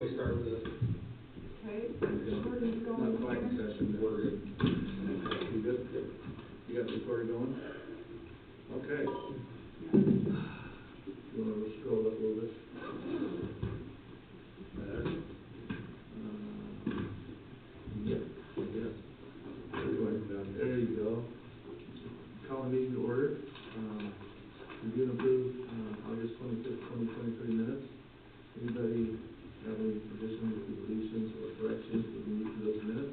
We start with the Okay, recording's going. not quite session, but we're good. You good? You got the recorder going? Okay. You want to scroll up a little bit? Better? Yep. Yes. There you go. Call the meeting to order. Review and approve August 25th, 2023 minutes. Anybody have any additions or deletions or corrections that we need to those minutes?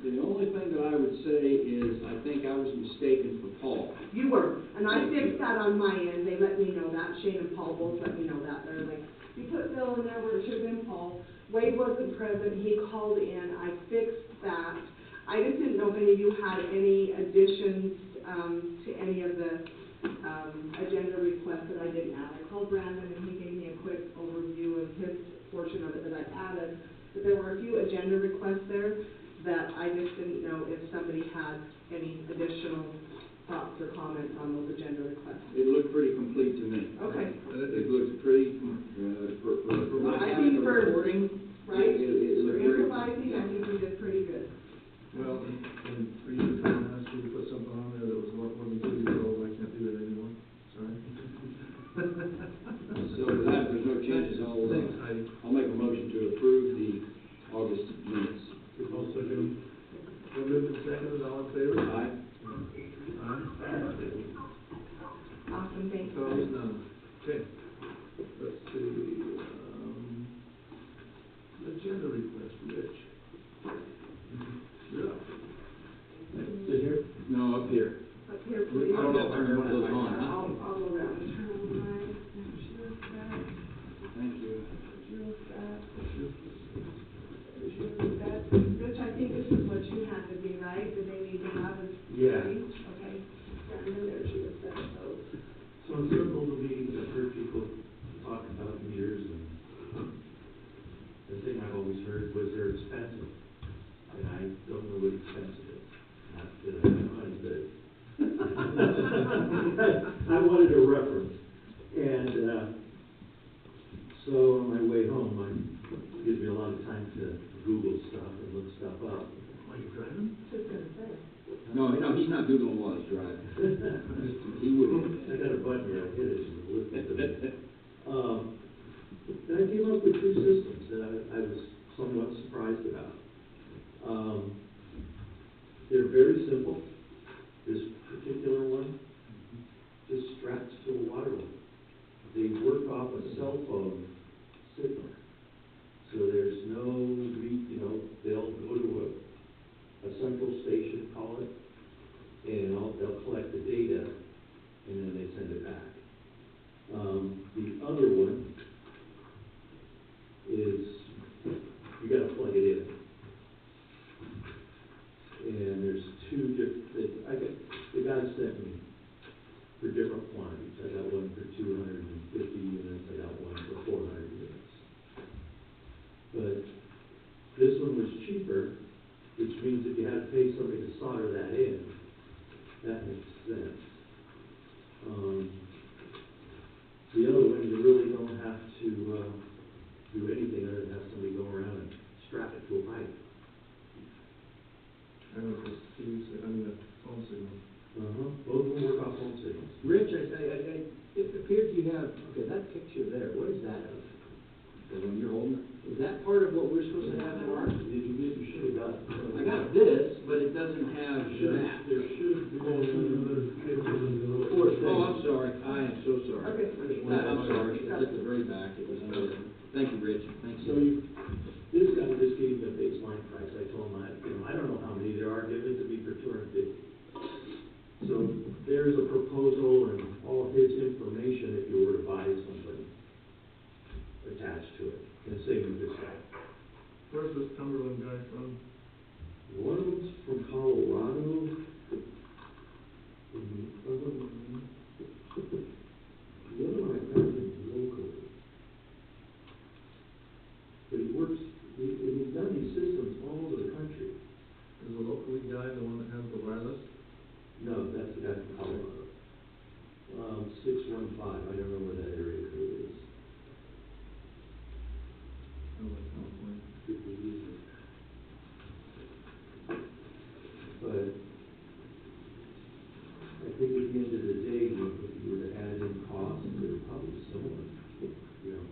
The only thing that I would say is I think I was mistaken for Paul. You were, and I fixed that on my end. They let me know that. Shane and Paul both let me know that. They're like, you put Bill in there where it should have been Paul. Wade wasn't present. He called in. I fixed that. I just didn't know if any of you had any additions to any of the agenda requests that I didn't add. I called Brandon and he gave me a quick overview of his portion of it that I added. But there were a few agenda requests there that I just didn't know if somebody had any additional thoughts or comments on those agenda requests. It looked pretty complete to me. Okay. It looks pretty, for not I having think a for, recording, right, it for looked very... improvising, I think we did pretty good. Well, and for you to Tom, asked you to put something on there that was more than 2 years old. I can't do that anymore. Sorry. So with that, if there's no changes, Thanks, Heidi. I'll make a motion to approve the August minutes. I'll second. Well, moved and seconded, all in favor? Aye. Aye. Awesome, thanks. Opposed, none. Okay. Let's see, agenda request, Rich. You're up. Sit here? No, up here. Up here, please. I don't know if I remember those on. I'll go around and turn on mine. There's that. Thank you. There's that. There's that. Rich, I think this is what you had to be, right? Did they need to have a... Yeah. Okay. Brandon, there's your set those. So in circle the meetings, I've heard people talk about meters, and the thing I've always heard was they're expensive, and I don't know what expensive is. Not that I have money, but I wanted a reference, and so on my way home, it gives me a lot of time to Google stuff and look stuff up. Are you driving? Just gonna say. No, he's not doing while he's driving. He wouldn't. I got a button here, I hit it, and looked at them. And I came up with two systems that I was somewhat surprised about. They're very simple. This particular one just straps to a water line. They work off a cell phone signal. So there's no, they'll go to a central station, call it, and they'll collect the data, and then they send it back. The other one is, you gotta plug it in. And there's two different, the guy sent me for different quantities. I got one for 250 units, I got one for 400 units. But this one was cheaper, which means if you had to pay somebody to solder that in, that makes sense. The other one, you really don't have to do anything other than have somebody go around and strap it to a pipe. I was just curious, the phone signal. Both of them work off phone signals. Rich, it appears you have, okay, that picture there, what is that of? The one you're holding? Is that part of what we're supposed to have in ours? You should have got it. I got this, but it doesn't have that. There should be. Oh, I'm sorry. I am so sorry. Okay. I'm sorry. It's at the very back. It was another. Thank you, Rich. Thank So you. this guy just gave me a baseline price. I told him, I don't know how many there are, give it to me for 250. So there's a proposal and all his information if you were to buy something attached to it. And same with this guy. Where's this Cumberland guy from? One of them's from Colorado. And the other one I found him locally. But he works, he's done these systems all over the country. Is the locally guy the one that has the wireless? No, that's the guy from Colorado. 615, I don't know where that area code is. like California. Could be easier. But I think at the end of the day, if you were to add in costs, they're probably similar. You know,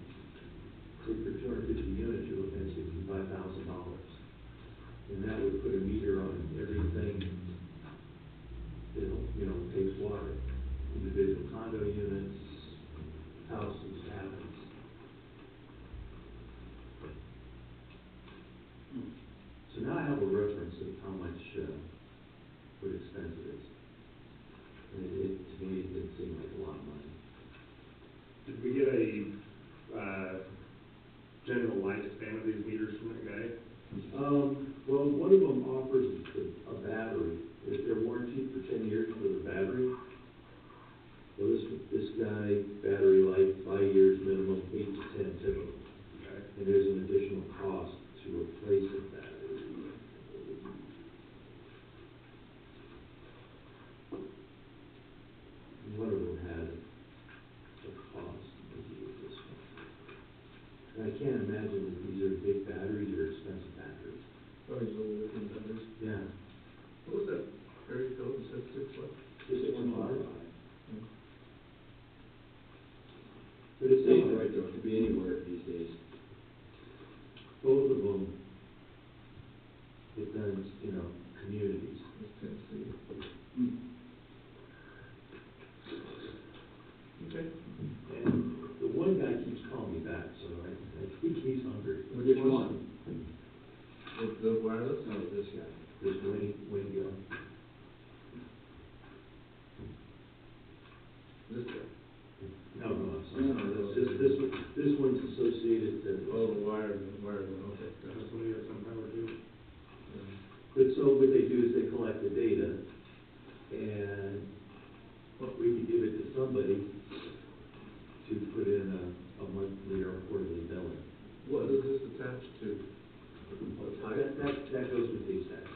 say for 250 units, you're looking at $65,000. And that would put a meter on everything that, you know, takes water. Individual condo units, houses, cabins. So now I have a reference of how much, what expense it is. And to me, it didn't seem like a lot of money. Did we get a, general lifespan of these meters from that guy? Well, one of them offers a battery. They're warranted for 10 years for the battery. Well, this guy, battery life, 5 years minimum, 8 to 10 typical. Okay. And there's an additional cost to replace the battery. One of them had a cost, maybe with this one. And I can't imagine that these are big batteries or expensive batteries. Oh, he's little lithium batteries. Yeah. What was that area code, you said 6 what? Just 1.5. Yeah. But it sounds right though, it could be anywhere these days. Both of them, it does, you know, communities. That's Tennessee. Okay. And the one guy keeps calling me back, so I think he's hungry. Which one? The wireless? No, this guy. This Wayne guy. This guy? No, I'm sorry. No, This one's associated to. Oh, the wired one, okay. That's Gotcha. when you have some power too. Yeah. But so what they do is they collect the data, and we can give it to somebody to put in a monthly or quarterly billing. What is this attached to? That goes with these guys.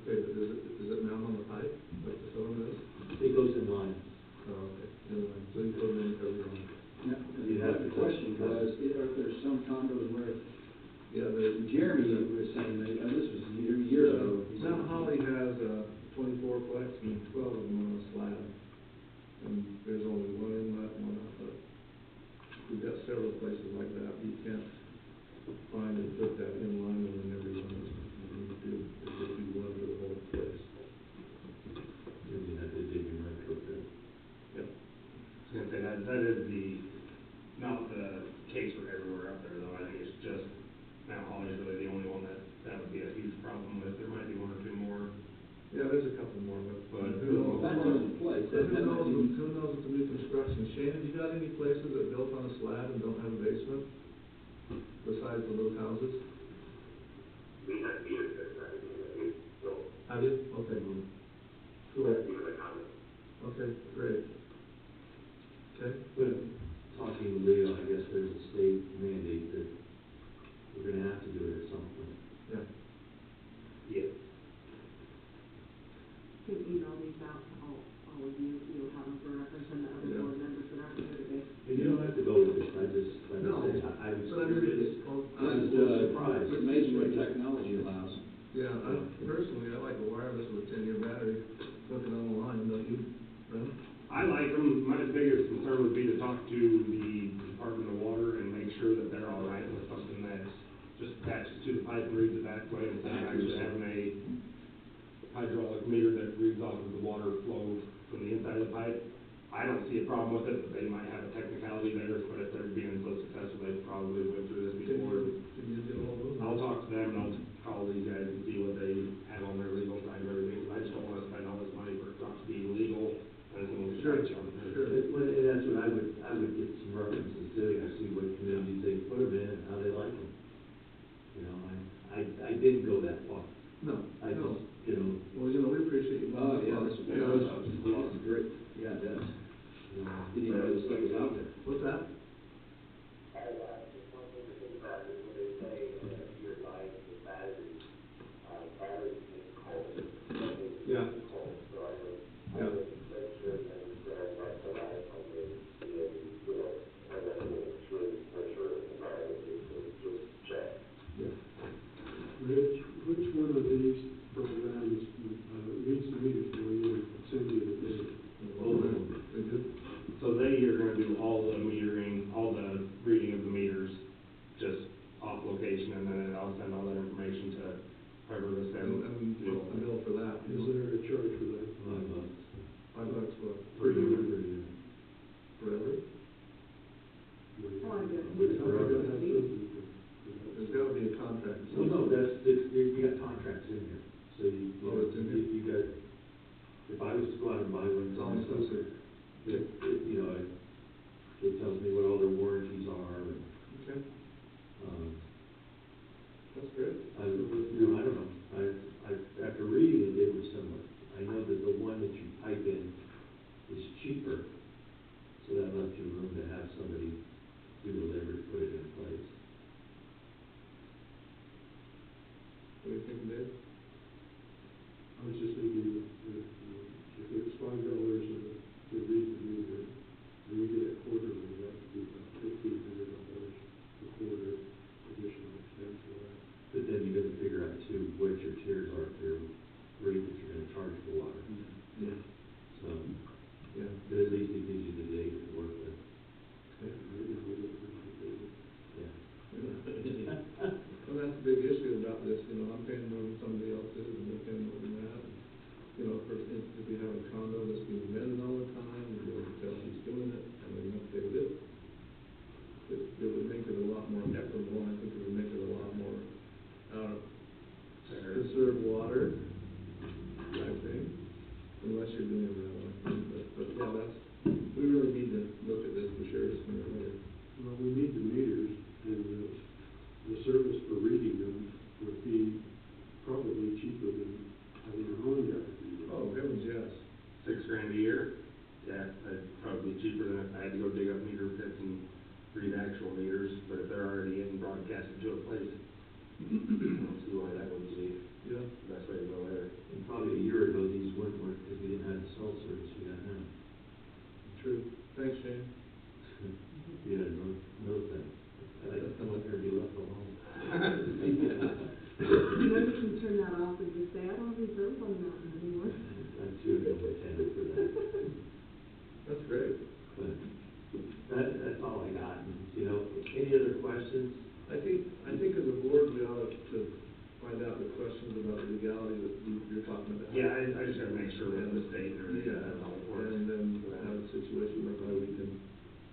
Okay, but does it mount on the pipe, like the cylinder is? It goes in line. Oh, okay. Never mind. So you put it in every one. Yeah, You have the to- question was, are there some condos where, Yeah, there's. Jeremy was saying that, this was a year ago. he said- Mount Holly has 24 plex and 12 of them on a slab. And there's only one inlet, one outlet. We've got several places like that. You can't find and put that in line with every one. You need to do, just do one for the whole place. You have to dig in retrofit. Yep. I was gonna say, that is not the case for everywhere up there, though. I think it's just, Mount Holly's really the only one that would be a huge problem with. There might be one or two more. Yeah, there's a couple more, but who knows? That doesn't place. Who knows with the new construction? Shane, have you got any places that built on a slab and don't have a basement? Besides the little houses? We have meters that are we built. Have you? Okay. Cool. Even the condo. Okay, great. Okay. But talking to Leo, I guess there's a state mandate that we're gonna have to do it at some point. Yeah. Yeah. Can email these out to all of you, you'll have them for reference, and the other Yeah. board members that aren't here today. And you don't have to go with this, I just, like No. I say, I was But I mean, curious. it's surprised. It's amazing what technology allows. Yeah, personally, I like a wireless with a 10-year battery, hook it on the line, don't you, Brent? I like them. My biggest concern would be to talk to the Department of Water and make sure that they're all right with something that's just attaches to the pipe and reads it that way, instead of actually having a hydraulic meter that reads off of the water flow from the inside of the pipe. I don't see a problem with it, but they might have a technicality there, but if they're being so successful, they probably went through this before. Can you get all those? I'll talk to them and I'll call these guys and see what they have on their legal side of everything, 'cause I just don't wanna spend all this money for it not to be illegal, and then we'll Sure, charge on it. sure. And that's what I would get some references to, to see what communities they put them in and how they like them. You know, I didn't go that far. No, I no. just, you know, Well, we appreciate you. Oh, yeah, this Yeah, is great. Yeah, it does. you know, Didn't even know this stuff was out there. What's that? I just one thing to Rich, which one of these programs, reads the meters for you and send you the data? Both of them. They do? So they are gonna do all the metering, all the reading of the meters, just off location, and then I'll send all that information to whoever was And what's the bill for that? Is there a charge for that? $5 what? Per year. Forever? Oh, I get it. We're gonna have something for that. There's gotta be a contract. Well, no, you got contracts in here, so Oh, it's in here? you got, if I was to go out and buy one. It's all inclusive. You know, it tells me what all their warranties are, and, Okay, that's great. I don't know, after reading it, it was similar. I know that the one that you type in is cheaper, so that left you room to have somebody do the labor to put it in place. What do you think, Dave? I was just thinking, if it's $5 to read the meter, and we get it quarterly, that would be about $1,500 a quarter additional expense for that. But then you gotta figure out too, what your tiers are for your rate that you're gonna charge for water. Yeah. So, Yeah. but at least it gives you the data to work with. And right now, we don't have the data. Yeah. Well, that's a big issue about this, I'm paying more than somebody else is, and they're paying more than that. For instance, if you have a condo that's being rented all the time, and you can tell who's doing it, and they're gonna pay it. It would make it a lot more equitable, and I think it would make it a lot more, conserve water type thing, unless you're doing it that way. But yeah, we really need to look at this for sure, sooner or later. Well, we need the meters, and the service for reading them would be probably cheaper than having our own guy read it. Oh, heavens, yes. $6,000 a year, yeah, that'd probably be cheaper than if I had to go dig up meter pits and read actual meters, but if they're already in broadcasted to a place, I don't see why that wouldn't be Yeah. the best way to go there. And probably a year ago, these wouldn't work because we didn't have the cell service we got now. True. Thanks, Shane. Yeah, no thing. I like to come up here and be left alone. You know, you can turn that off and just say, I don't reserve on that anymore. I'm too independent for that. That's great. But that's all I got. Any other questions? I think as a board, we ought to find out the questions about the legality that you're talking about. Yeah, I just gotta make sure that the state and everything, Yeah, that's how it works. and then have a situation whereby we can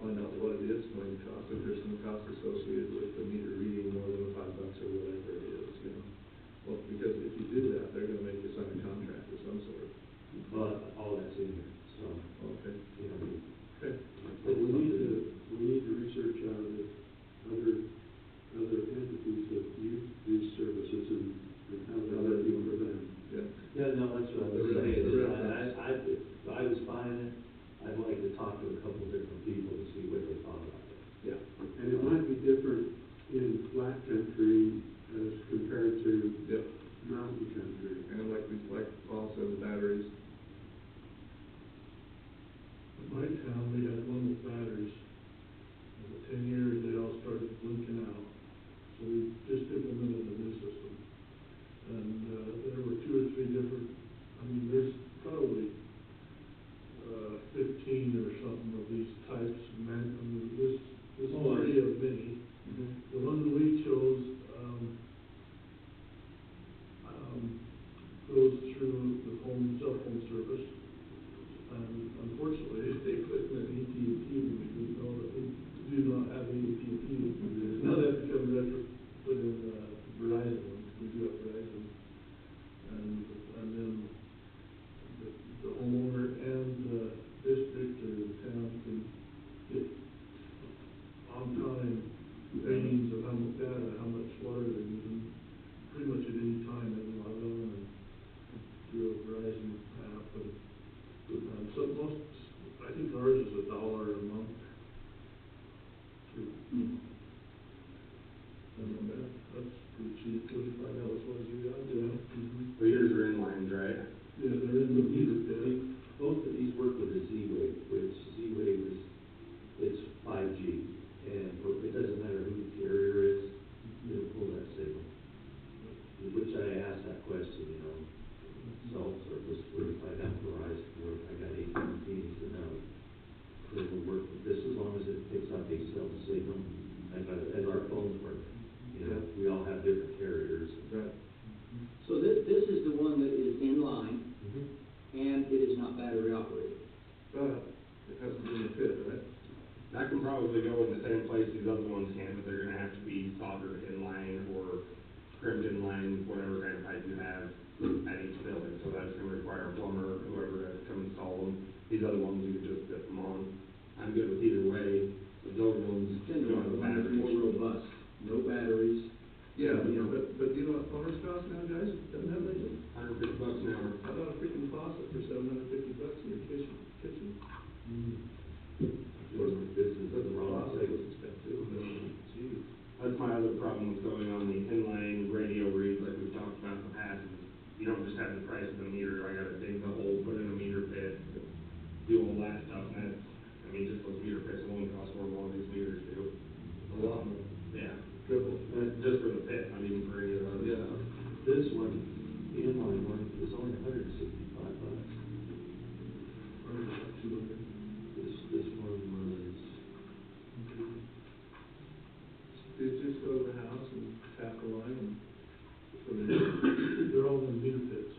find out what it is going to cost, if there's some cost associated with the meter reading more than $5 or whatever it is, Well, because if you do that, they're gonna make you sign a contract of some sort. Well, all that's in here, so, Okay. Okay. But we need to research out if other entities that use these services and how they're working for them. Yeah. Yeah, no, that's what I was The saying. reference. If I was buying it, I'd like to talk to a couple different people to see what they thought about it. Yeah. And it might be different in flat country as compared to Yep. mountain country. And like Paul said, the batteries. In my town, we had one with batteries. In 10 years, they all started blinking out. So we just implemented a new system. And there were 2 or 3 different, there's probably 15 or something of these types. This is 3 of many. The one we chose goes through the cell phone service. And unfortunately, they put in an AT&T, and we didn't know that we do not have AT&T. Now that's become put in Verizon, we do have Verizon. And then the homeowner and the district or the town can get on-time readings of how much data, how much water they're using, pretty much at any time they can log on and through a Verizon app. And so I think ours is $1 a month. And that's pretty cheap, $45 was you got, yeah. Well, yours are inlines, right? Yeah, they're in the meter pit. Both of these work with a Z-Wave, which Z-Wave it's 5G. And it doesn't matter who the carrier is, it'll pull that signal. These other ones, you could just put them on. I'm good with either way, but those ones, Tend you to know, want the one that's batteries. more robust, no batteries. Yeah, You know, but you know what plumbers cost now, guys? Doesn't that lately? $150 an hour. How about a freaking faucet for $750 in your kitchen? This is the wrong Faucet place. was expensive, but, geez. That's my other problem with going on the inline radio reads like we've talked about in the past, is you don't just have the price of the meter, I gotta dig the hole, put in a meter pit, do all that stuff, and that's, I mean, just those meter pits alone cost more than all these meters do. A lot more. Yeah, Triple. and that's just for the pit, not even for any of the other Yeah. stuff. This one, the inline one, is only $165. This one was, You just go to the house and tap the line and, so they're all in meter pits.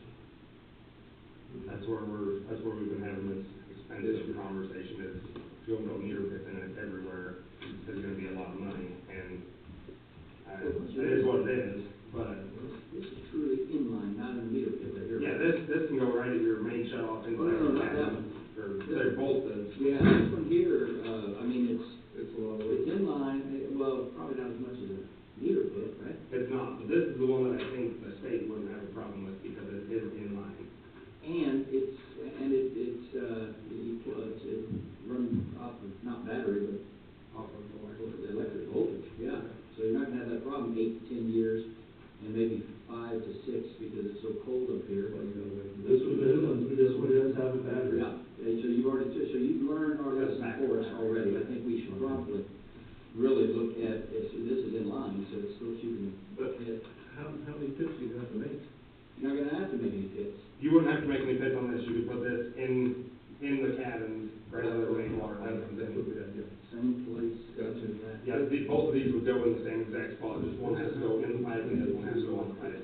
That's where we've been having this expensive conversation is, going to meter pits and it's everywhere, it's gonna be a lot of money, and it is what it is, but. This is truly inline, not in the meter pit right here. Yeah, this can go right at your main shut off inside. No, the not that cabin, or they're bolted. Yeah, this one here, I mean, It's a lot of it's work. inline, well, probably not as much as a meter pit, right? It's not, but this is the one that I think the state wouldn't have a problem with because it is inline. And it runs off of, not battery, but Off of the electric voltage, yeah. So you're not gonna have that problem 8 to 10 years, and maybe 5 to 6 because it's so cold up here. this one does have a battery. Yeah, and so you've learned our lesson for us already. I think we should probably really look at, this is in line, so it's still shooting But ahead. how many pits are you gonna have to make? You're not gonna have to make any pits. You wouldn't have to make any pits on this, you could put this in the cabins, right where the main water line comes That's what we in. had, yeah. Same place. Gotcha. same that. Yeah, both of these would go in the same exact spot, just one has to go in the pipe and the other one has to go on the pipe.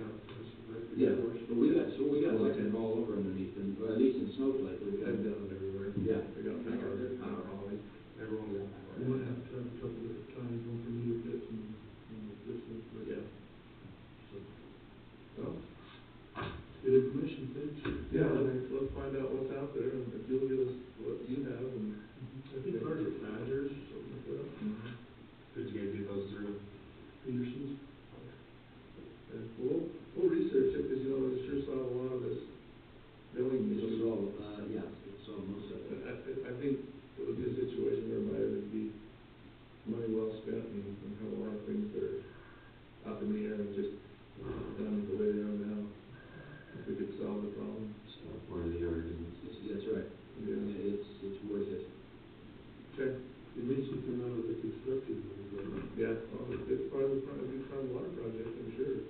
Yeah, but we got electric all over underneath, and, or at least in Snowflake, we got. They've done it everywhere. Yeah. They got power, there's power hauling. Everyone's got that. We might have to have a couple of times, one for meter pits and this one for. Yeah. So, Good information, thanks. yeah, let's find out what's out there, and if you'll give us what you have, and. I think ours are Badgers, something like that. Could you guys get those through? Peterson's. And we'll research it, because, you know, we sure saw a lot of this billing It'll issues. solve, it'll solve most of it. I think it would be a situation whereby it would be money well spent and have a lot of things that are up in the air and just done the way they are now. If we could solve the problem. Stop one of the arguments. That's right. Yeah. It's worth it. Okay, It needs to come out of the construction money, but yeah, well, it's part of the, big part of the water project, I'm sure.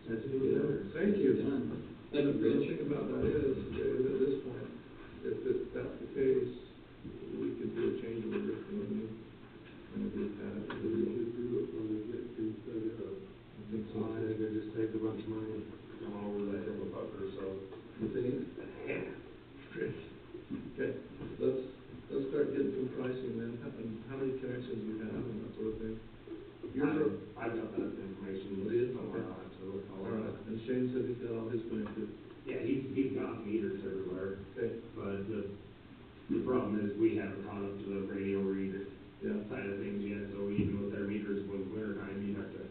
That's a Yeah. good. Thank you. Done. And Thank you, the Rich. thing about that is at this point, if that's the case, we could do a change order and a group that. we should do it when we get things set up. I think so. I think I just saved a bunch of money going over that hill of puffer, so. You think? Yeah. Great. Okay, let's start getting some pricing then, how many connections you have and that sort of thing. I've got that information. Oh, you did? Somewhere, Okay. I'll have to look all All right, that. and Shane said he's got all his connected. Yeah, he's got meters everywhere, Okay, but the problem is we haven't caught up to the radio read yeah, side of things yet, so even with their meters, when it's winter time, you have to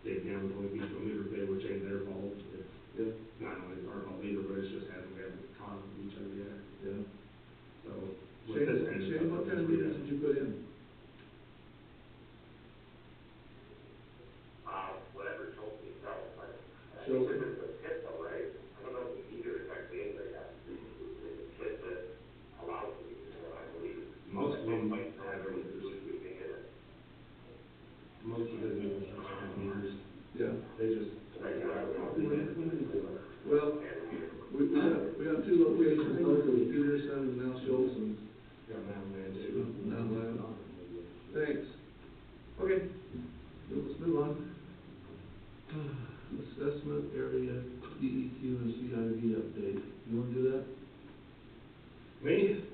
dig down 20 feet to a meter pit, which ain't their fault. It's yeah, not only our fault either, but it's just we haven't caught up with each other yet, yeah. so. with this kind of Shane, stuff, what it's kind of really meters did you put in? Whatever Chelsea sells, but I think Chelsea? this is a pit though, right? I don't know if the meter is actually in there yet. There's a pit that allows the meter, I believe. Most of them Might have have meters. loosely in it. Most of the new construction have meters, Yeah, they just. well, we got two locations, locally, Peterson and now Schultz. Got Mountain Man too. Thanks. Okay, let's move on. Assessment area, DEQ and CIV update. You wanna do that, Me?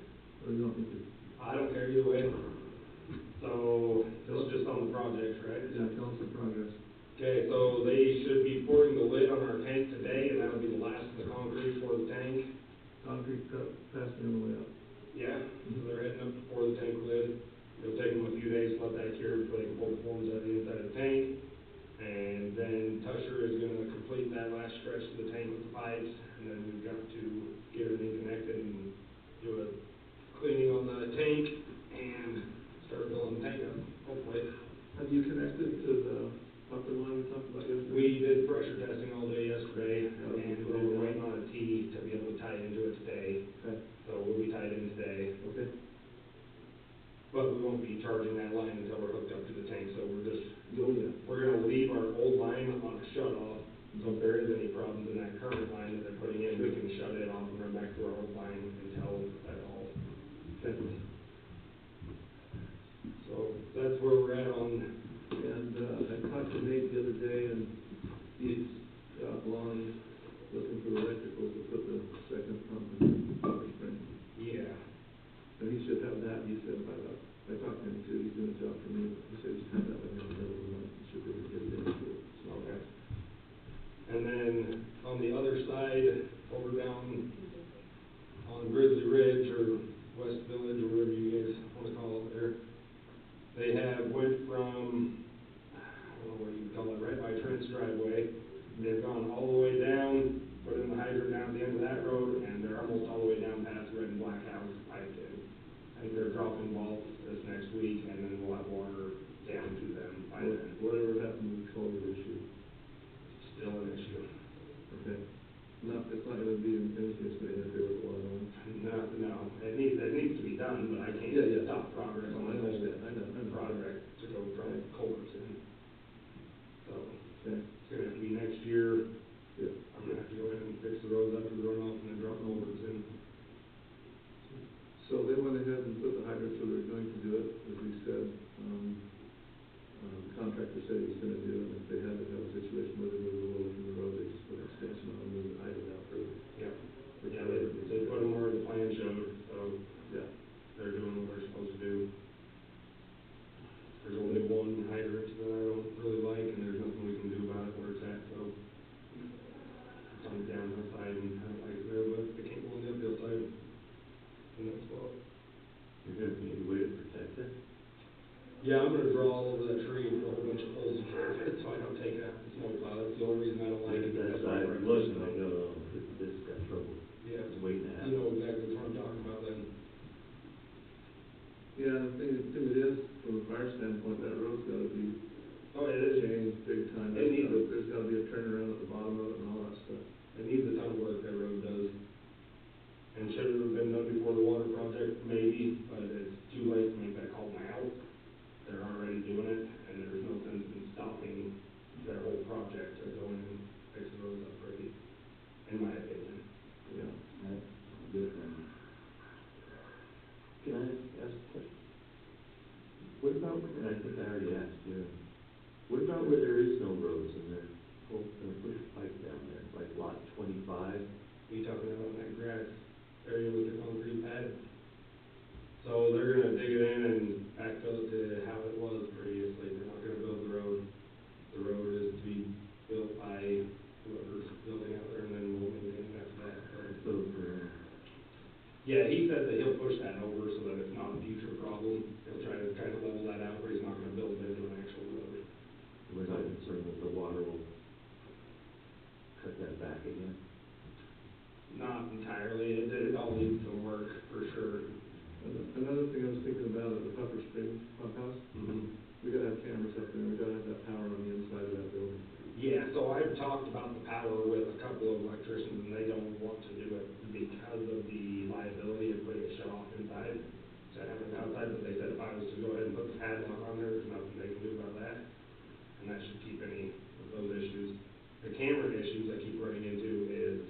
or you want me to? I don't care either way. So, this is just on the projects, right? Yeah, tell us the progress. Okay, so they should be pouring the lid on our tank today, and that'll be the last of the concrete for the tank. Concrete cut, pass me on the way up. pipes, and then we've got to get everything connected and do a cleaning on the tank and start filling the tank up, hopefully. Have you connected to the upper line we talked about yesterday? We did pressure testing all day yesterday, Yeah, and well, we were waiting on a T to be able to tie into it today, Okay, so we'll be tied in today. okay. But we won't be charging that line until we're hooked up to the tank, so we're just, Oh, yeah. we're gonna leave our old line on a shut off. So if there is any problems in that current line that they're putting in, we can shut it off and run back to our old line until that's all fixed. So that's where we're at on, And, I talked to Nate the other day, and he's got Lonnie looking for electricals to put the second pump in Copper Spring. yeah. And he should have that, he said, I talked to him too, he's doing a job for me, he said he's have that by the middle of the month, he should be able to get it in to it, so. Okay. And then on the other side, over down on Grizzly Ridge or West Village or whatever you guys wanna call it there, they have went from, I don't know what you call it, right by Trent's driveway. They've gone all the way down, put in the hydrant down at the end of that road, and they're almost all the way down past Red and Black House piped in. I think they're dropping bolts this next week, and then we'll have water down to them by then. Whatever happened to the culvert issue, Still an issue. okay? It's not gonna be anything that's gonna interfere with the water line. No, it needs to be done, but I can't Yeah, yeah. stop progress on I the whole understand, I know. project to go from culverts in. So, Okay, it's gonna have to be next year. yeah. I'm gonna have to go in and fix the roads after the runoff and then drop culverts in. So they went ahead and put the hydrants where they're going to do it, as we said, the contractor said he was gonna do it, and if they had to have a situation where they moved a little from the road, they just put an extension on and move the hydrant out further. Yep. Yeah, they put them where the plan showed, so Yeah, they're doing what they're supposed to do. There's only one hydrant that I don't really like, and there's nothing we can do about it where it's at, so. It's on the downhill side, and I don't like it there, but I can't go on the uphill side in that spot. You're gonna need a way to protect it? Yeah, I'm gonna draw all over that tree and put a whole bunch of holes in it, so I don't take a snowplow, that's the only reason I don't like it. That's why why I I'm brush looking, it. I go, oh, this got trouble. Yeah, It's waiting to happen. you know exactly what I'm talking about then. yeah, the thing it is, from a fire standpoint, that road's gotta be Oh, it is. changed big time. It needs it. There's gotta be a turnaround at the bottom of it and all that stuff. It needs a ton of work, that road does. And should it have been done before the water project? Maybe, but it's too late to make that call now. They're already doing it, and there's no sense in stopping their whole project to go in and fix the roads up pretty, in my opinion. Yeah. That's different. Can I ask a question? What about, and I think I already asked you, what about where there is no roads and they're gonna push a pipe down there, like lot 25? You talking about that grass area with the concrete pad? So they're gonna dig it in and backfill it to how it was previously. They're not gonna build the road. The road is to be built by whoever's building out there, and then we'll maintain it after that, so. Yeah, he said that he'll push that over so that it's not a future problem. He'll try to level that out, but he's not gonna build it into an actual road. We're not concerned that the water will cut that back again? Not entirely. It all needs some work, for sure. Another thing I was thinking about at the Copper Spring pump house, we gotta have cameras up there, we gotta have that power on the inside of that building. Yeah, so I've talked about the power with a couple of electricians, and they don't want to do it because of the liability of putting a shut off inside, so I have it outside, but they said if I was to go ahead and put the padlock on there, there's nothing they can do about that, and that should keep any of those issues. The camera issues I keep running into is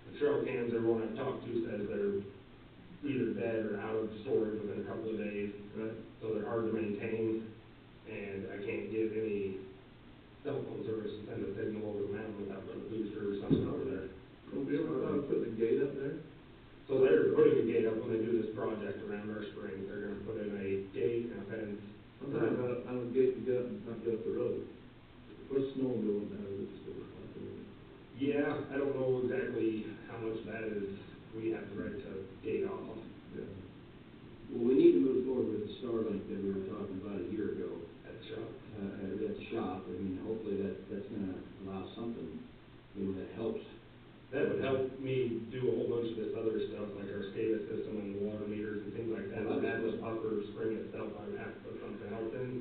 the trail cams everyone I've talked to says they're either dead or out of storage within a couple of days, Right. so they're hard to maintain, and I can't get any cell phone service to send a signal over the mountain without putting a booster or something over there. Well, we ever thought of putting a gate up there? So they're putting a gate up when they do this project around our spring. They're gonna put in a gate and a fence. I'm talking about, on a gate to get up and not get up the road. if I would have to put something else in.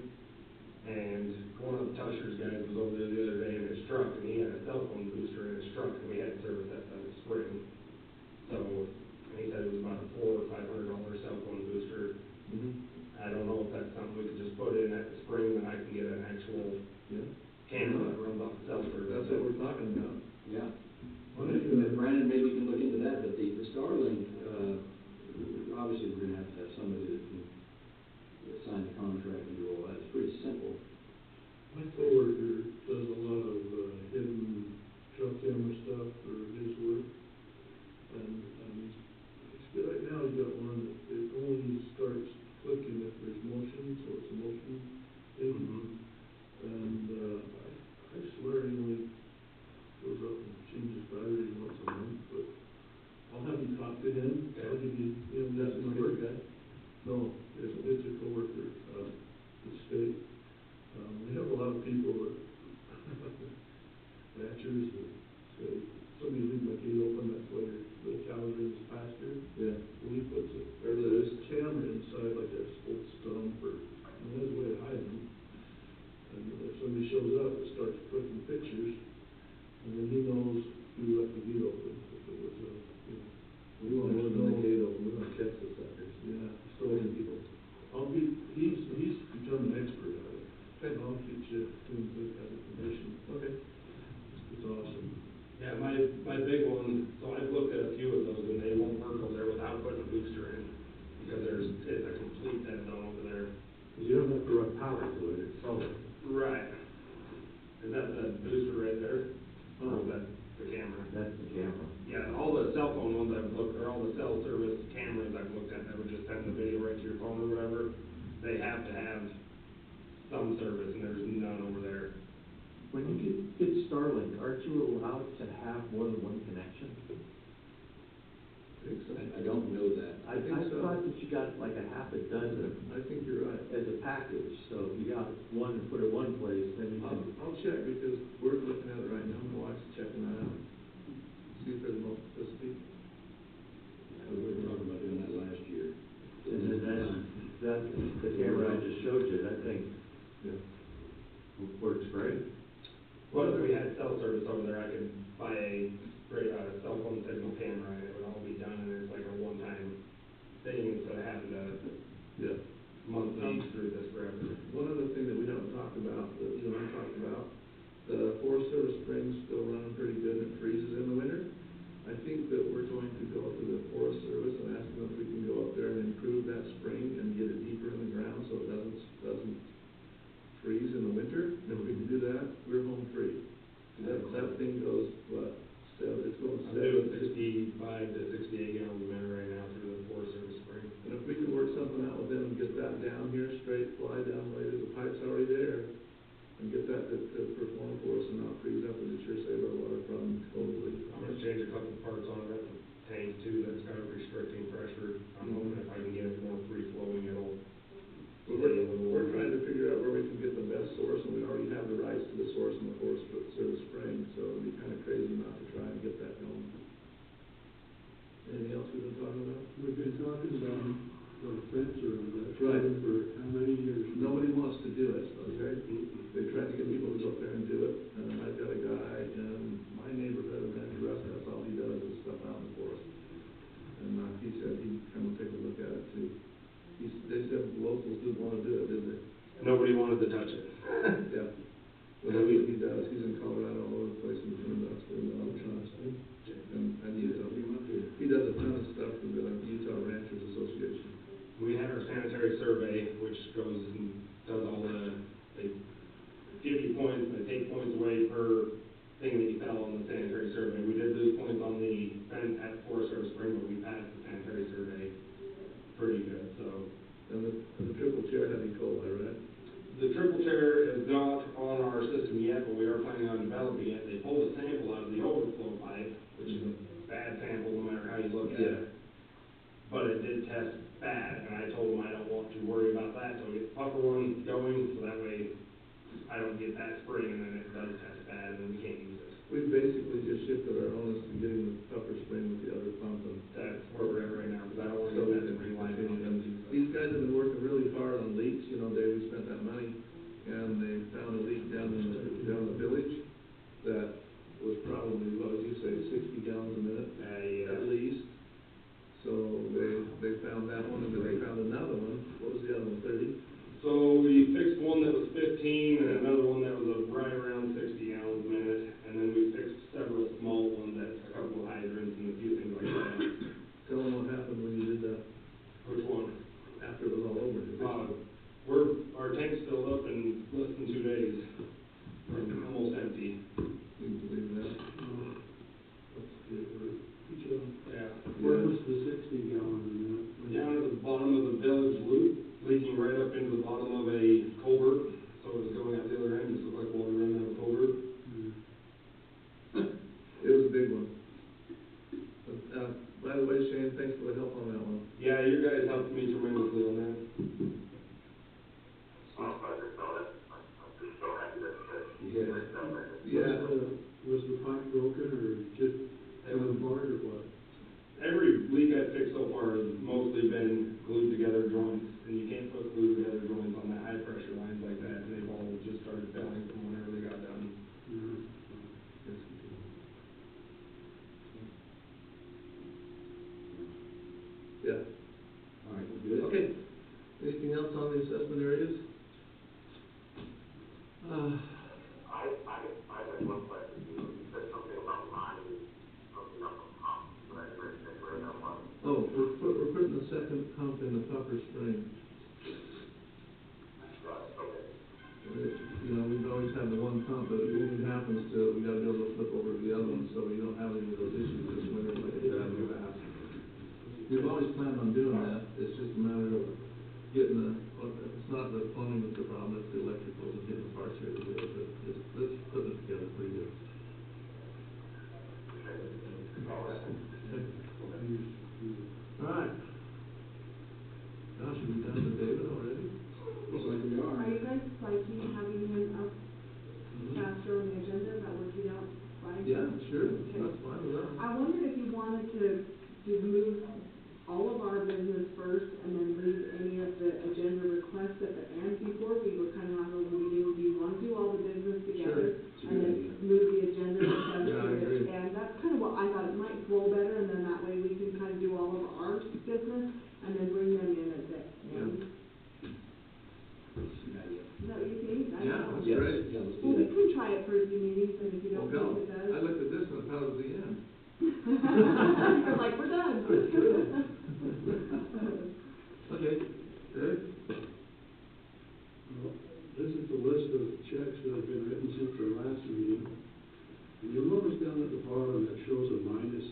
And one of the Tusher's guys was over there the other day in his truck, and he had a cell phone booster in his truck, and we had service at the spring. So, and he said it was about a $400 or $500 cell phone booster. I don't know if that's something we could just put in at the spring, and I can get an actual Yeah. camera that runs off the cell service. That's what we're talking about. Yeah. And Brandon, maybe you can look into that, but the Starlink, obviously, we're gonna have to have somebody that can sign the contract and do all that. It's pretty simple. My coworker does a lot of hidden truck camera stuff for his work, and right now he's got one that it only starts clicking if there's motion, so it's a motion thing. And I swear he only goes up and changes batteries once a month, but I'll have you talk to him. I'll give you him that number. Guy? No, it's a coworker, the state. We have a lot of people that, ranchers that say, somebody leave my gate open, that's why the cows are in his pasture. Yeah. Well, he puts a camera inside like a old stump or, there's a way to hide them. And if somebody shows up, it starts clicking pictures, and then he knows who left the gate open, if it was a, We want more than the gate open, we want to catch the suckers. Yeah. Stolen people. He's become an expert at it. And I'll get you things that information. Okay. It's awesome. Yeah, my big one, so I've looked at a few of those, and they won't work over there without putting a booster in, because it's a complete dead zone over there. Because you don't have to run power to it, it's solar. Right. Is that the booster right there? Or is that the camera? That's the camera. Yeah, all the cell phone ones I've looked, or all the cell service cameras I've looked at, that would just send the video right to your phone or whatever, they have to have some service, and there's none over there. When you get Starlink, aren't you allowed to have more than one connection? I think so. I don't know that. I think so. thought that you got like a half a dozen I think you're right. as a package, so if you got one and put it one place, then you can. I'll check, because we're looking at it right now, my wife's checking that out. See if there's multiplicity. We were talking about doing that last year. And then that's the camera I just showed you, that thing Yeah. works great. Well, if we had cell service over there, I could buy a cell phone signal camera, and it would all be done, and it's like a one-time thing, instead of having to Yeah. monthly through this forever. One other thing that we haven't talked about, that you and I talked about, the Forest Service spring's still running pretty good, and it freezes in the winter. I think that we're going to go to the Forest Service and ask them if we can go up there and improve that spring and get it deeper in the ground so it doesn't freeze in the winter. And if we can do that, we're home free. That thing goes, it's going I'm doing 65 to 68 gallons a minute right now through the Forest Service spring. And if we can work something out with them and get that down here straight, fly down later, the pipe's already there, and get that to perform for us and not freeze up, and it sure save our water problem totally. I'm gonna change a couple parts on it, the tank too, that's got a restricting pressure. I'm hoping if I can get it more free flowing, it'll But stay a little we're longer. trying to figure out where we can get the best source, and we already have the rights to the source in the Forest Service spring, so it'd be kind of crazy not to try and get that going. Anything else we've been talking about? We've been talking about the fence around that Right. for how many years? Nobody wants to do it, okay? They tried to get people to go up there and do it, and I've got a guy in my neighborhood, and Randy Russ, that's all he does is stuff out in the forest. And, he said he'd come and take a look at it too. They said the locals didn't wanna do it, did they? Nobody wanted to touch it. Yeah. Well, that's what he does, he's in Colorado, all over the place, in Nebraska, and Utah. He does a ton of stuff for the Utah Ranchers Association. We had our sanitary survey, which goes and does all they give you points, they take points away per thing that you fell on the sanitary survey. We did lose points on the fence at Forest Service Spring, but we passed the sanitary survey pretty good, so. And the triple chair had E. coli, right? The triple chair is not on our system yet, but we are planning on developing it. They pulled a sample out of the overflow pipe, which is a bad sample no matter how you look at it. But it did test bad, and I told them I don't want to worry about that, so we get the puffer one going, so that way I don't get that spring, and then it does test bad, and then we can't use it. We basically just shifted our onus to getting the puffer spring with the other pump, and That's where we're at right now, because I don't want to so get that in ring line. these guys have been working really hard on leaks. was the pipe broken or just fell apart or what? Every leak I've fixed so far has mostly been glued together joints, and you can't put glued together joints on that high pressure lines like that, and they've all just started failing from whenever they got done. Yeah, All right, good. okay. Anything else on the assessment areas? I had one question. You said something about buying something up a pump, but I didn't understand where that was. Oh, we're putting the second pump in the Puffer Spring. Right, okay. You know, we've always had the one pump, but if anything happens to it, we gotta be able to flip over to the other one, so we don't have any of those issues this winter like we've had in the past. We've always planned on doing that, it's just a matter of getting it's not the plumbing that's the problem, it's the electrical, and getting the parts here to do it, but it's putting it together pretty good. All right. Gosh, are we done with David already? Looks like we Are are. you guys liking having him up faster on the agenda, is that working out fine? Yeah, sure, Okay. that's fine with us. I wondered if you wanted to move all of our business first and then leave any of the agenda requests at the end before we were kind of on the meeting. Do you want to do all the business together? It's a And good then idea. move the agenda requests Yeah, I to agree. the end? That's kind of what I thought, it might flow better, and then that way we can kind of do all of our business and then bring them in at the end. It's a good idea. Is that what you think? I don't Yeah, know. that's Yes, great. yeah, let's do Well, we that. can try it for a few meetings, and if you Well, don't go. think it does. I looked at this and I thought it was the end. You're like, we're done. Okay, Dave? Well, this is the list of checks that have been written since our last meeting. And you'll notice down at the bottom, it shows a minus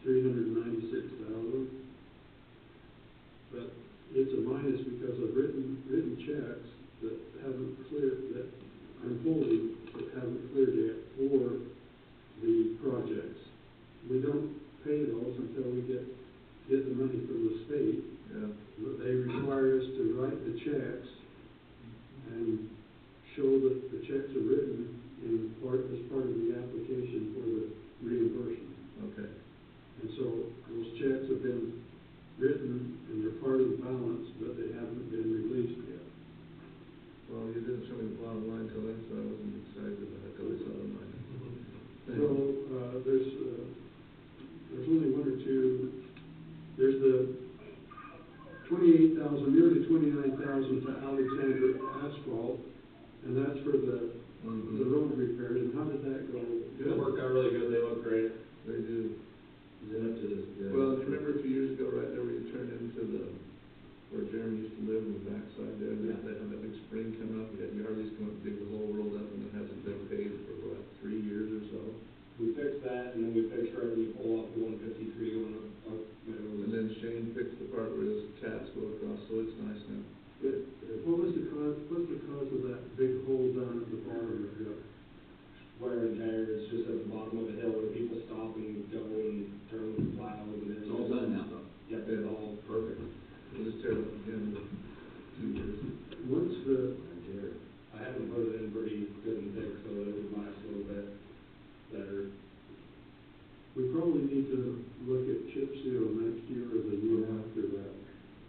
$396,000. But it's a minus because of written checks that haven't cleared, that I'm holding, that haven't cleared yet for the projects. We don't pay those until we get the money from the state. Yeah. But they require us to write the checks and show that the checks are written as part of the application for the reimbursement. Okay. And so those checks have been written and they're part of the balance, but they haven't been released yet. Well, you didn't show me the bottom line till then, so I wasn't excited about it till I saw the line. So, there's only one or two. There's the 28,000, nearly 29,000 to Alexander Asphalt, and that's for the road repairs. And how did that go? It worked out really good, they look great. They do. Is it up to the? Well, you remember a few years ago, right there where you turn into where Jeremy used to live on the backside there, Yeah. they had that big spring coming up, you had Yarley's come up, dig the whole road up, and it hasn't been paved for what, 3 years or so? We fixed that, and then we fixed right when you pull off the 153 going up Meadows. And then Shane fixed the part where his cats go across, so it's nice now. Good. What was the cause of that big hole down at the bottom of the? Wear and tear, it's just at the bottom of the hill where people stop and go and turn with the plows and It's all done now, though. Yep, it's all perfect. We'll just tear it up again in 2 years. Once the, I have them put it in pretty good and thick so that it would last a little bit better. we probably need to look at chip seal next year or the year after that.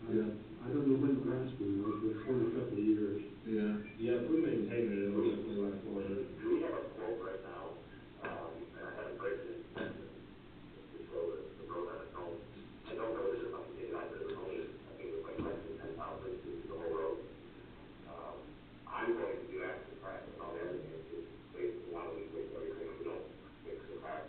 Yeah. I don't know when the last one was, but it's been a couple of years. Yeah. Yeah, if we maintain it, it'll definitely last longer. Do we have a quote right now? And I haven't break the inspection to show the road on its own. I don't know that it's up to date either. It was only, I think it was like less than 10,000 to do the whole road. I'm going to do after the crack and all the other things, just save a lot of weeks, fix everything, if we don't fix the crack.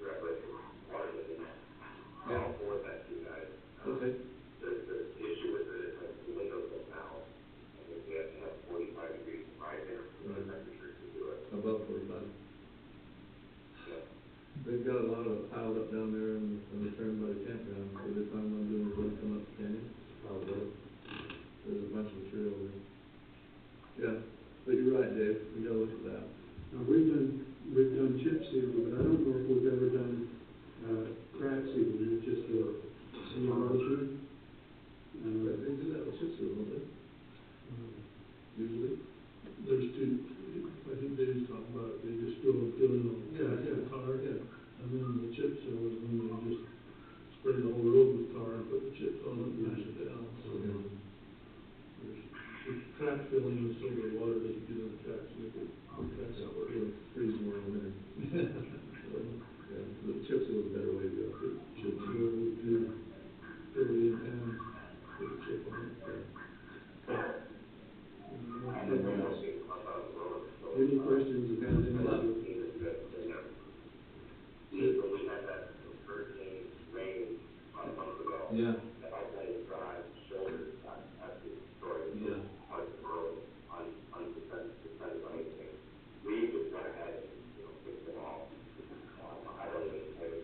We're at risk of water leaking. I'll forward that to you guys. Okay. The issue with the windows up now, I think we have to have 45 degrees rising for the temperature to do it. Above 45. Yeah. They've got a lot of it piled up down there in the turn by the campground, so they plan on doing before they come up the canyon. Probably. There's a bunch of material there. Yeah, but you're right, Dave, we gotta look at that. Now, we've done chip seal, but I don't know if we've ever done, crack sealing, it's just a emulsion. But they do that with chip seal, don't they? Usually. There's two, I think Dave's talking about, they just go Any questions about any of those? When we had that hurricane rain about a month ago. Yeah. The outbound drive shoulders got absolutely destroyed. Yeah. Parts of the road, unsuspended by anything. We just went ahead and, fixed them all. I don't even think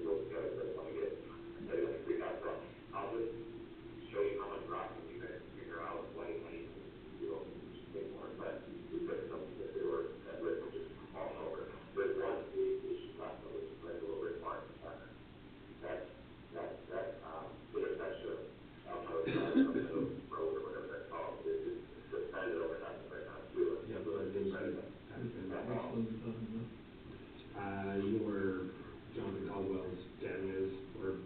we'll together, but let me get, maybe let me freak out, so I'll just show you how much rock and you guys can figure out what it might do, think more, but we fixed them, if they were at risk of just falling over. There's one big issue left, though, which is like a little bit farther back. That intersection of Alpine Drive, up the road or whatever that's called, is suspended overnight right now, too. Yeah, but I didn't see that. Which one's you talking about? Where Jonathan Caldwell's cabin is, where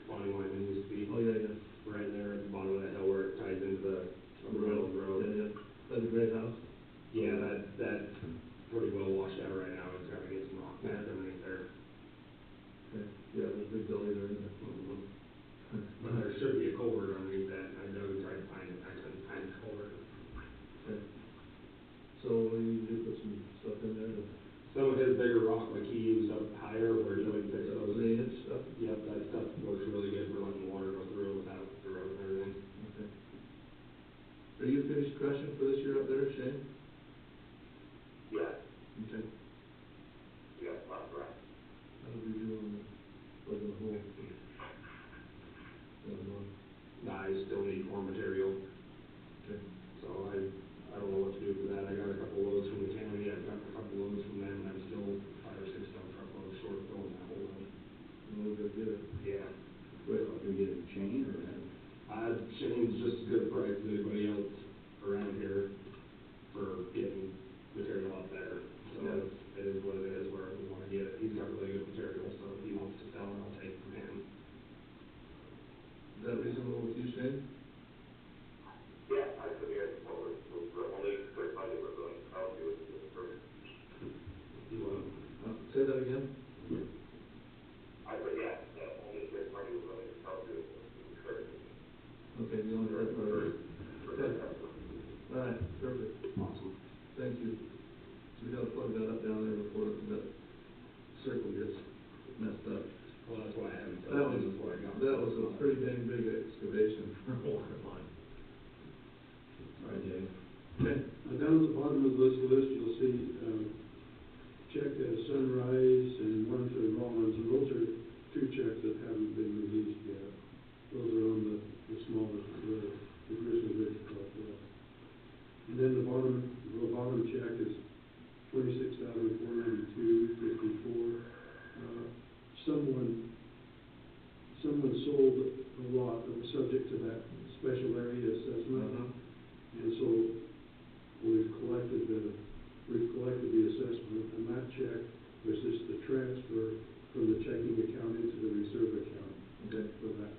Bonnie Wyman used to be. Oh, yeah, yeah. Right there at the bottom of that hill where it ties into the middle of the road. Yeah, yeah. That's a great house. Yeah, that's pretty well washed out right now. It's gotta get some rock back underneath there. Okay. Yeah, there's a big gully there, isn't there? But there should be a culvert underneath that, and I dug and tried to find it, I couldn't find the culvert. Okay. So you did put some stuff in there to, Some of his bigger rock, like he used up higher where he would fix those. 3-inch stuff? Yep, that stuff works really good for letting water go through without the road and everything. Okay. Are you finished crushing for this year up there, Shane? Yeah, Okay. we got lots of rock. How did we do on the, plugging the hole? I still need more material, Okay. so I don't know what to do for that. I got a couple loads from the county, I've got a couple loads from them, and I'm still 5 or 6 dump truckloads short of filling that hole in. We'll go get it. Yeah. Wait, Can we get a chain or? Shane's just as good a price as anybody else around here for getting material up there. So Yeah. it is what it is, where we wanna get it. He's got really good material, so if he wants to sell it, I'll take it from him. is that reasonable with you, Shane? Yeah, I could hear, well, we're only third party we're going to sell to is the first. Say that again? I said, yeah, the only third party we're going to sell to is the first. Okay, the only third party. Okay. All right, perfect. Awesome. Thank you. So we gotta plug that up down there before that circle gets messed up. Well, that's why I haven't That filled was, in before I got. that was a pretty dang big excavation for a water line. All right, Dave. Okay. Down at the bottom of this list, you'll see, check Sunrise and one for Rollins, and those are 2 checks that haven't been released yet. Those are on the smallest, the Grizzly Ridge project. And then the bottom check is $26,492.54. Someone sold a lot that was subject to that special area assessment. And so we've collected the assessment, and that check was just the transfer from the checking account into the reserve account. Okay. For that,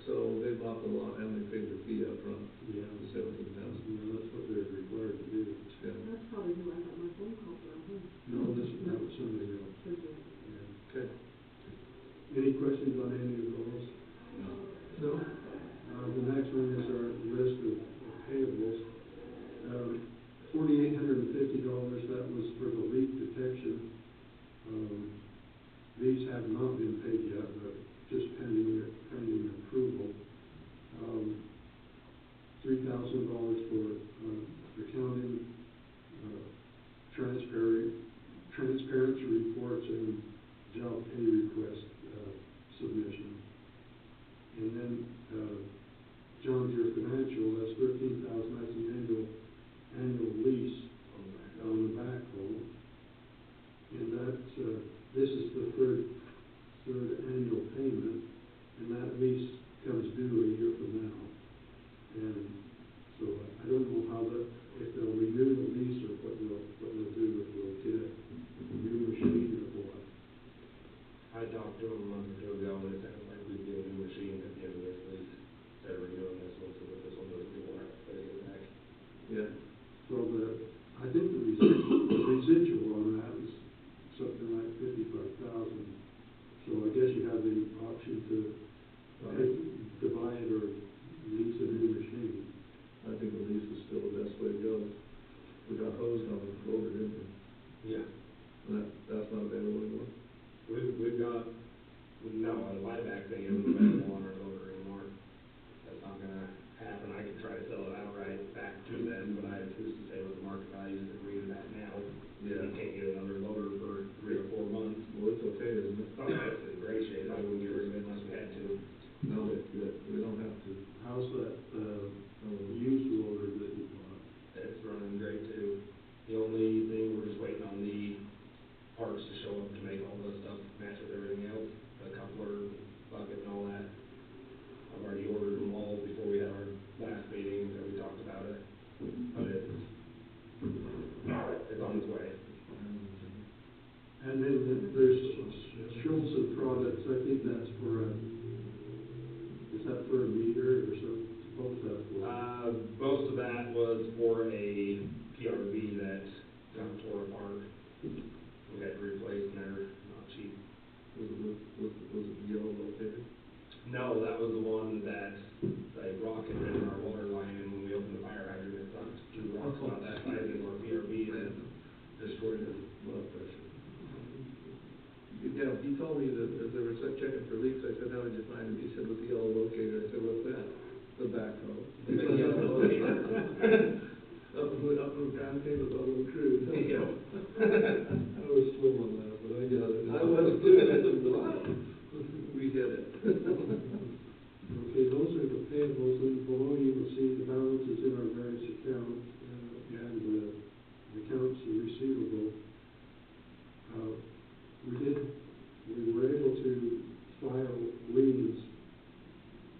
So they bought the lot and they paid the fee up front, yeah, the 17,000. that's what they're required to do. Yeah. That's probably who I got my phone call from, huh? No, that was somebody else. Should be. Yeah. Okay. Any questions on any of those? No? The next one is our list of payables. $4,850, that was for the leak detection. These have not been paid yet, but just pending approval. $3,000 for accounting, transparency reports and job pay request submission. And then John Deere Financial, that's $13,000, that's an annual lease on the backhoe. And that's, this is the third annual payment, and that lease comes due a year from now. And so I don't know if they'll renew the lease or what they'll do, if they'll get a new machine or what. I talked to him a month or 2 ago, and it sounded like we'd get a new machine at the end of this lease. They're renewing this one, so that this one doesn't get work, but it back. Yeah. So I think the residual on that is something like $55,000. So I guess you have the option to buy it or lease a new machine. I think the lease is that's for is that for a meter or something? What's that for? Most of that was for a PRV that got torn apart. We had to replace, and they're not cheap. Was it yellow located? No, that was the one that a rock had been in our water line, and when we opened the fire hydrant, it sucked two rocks about that size into our PRV and destroyed it. Blood pressure. Yeah, he told me that as they were checking for leaks, I said, how did you find it? He said, with the yellow locator. I said, what's that? The backhoe. The yellow locator. Up from down came the little crew. Yeah. I was slow on that, but I got it. I was too. I said, what? We get it. Okay, those are the payables, and below you will see the balances in our various accounts, and the accounts receivable. We were able to file liens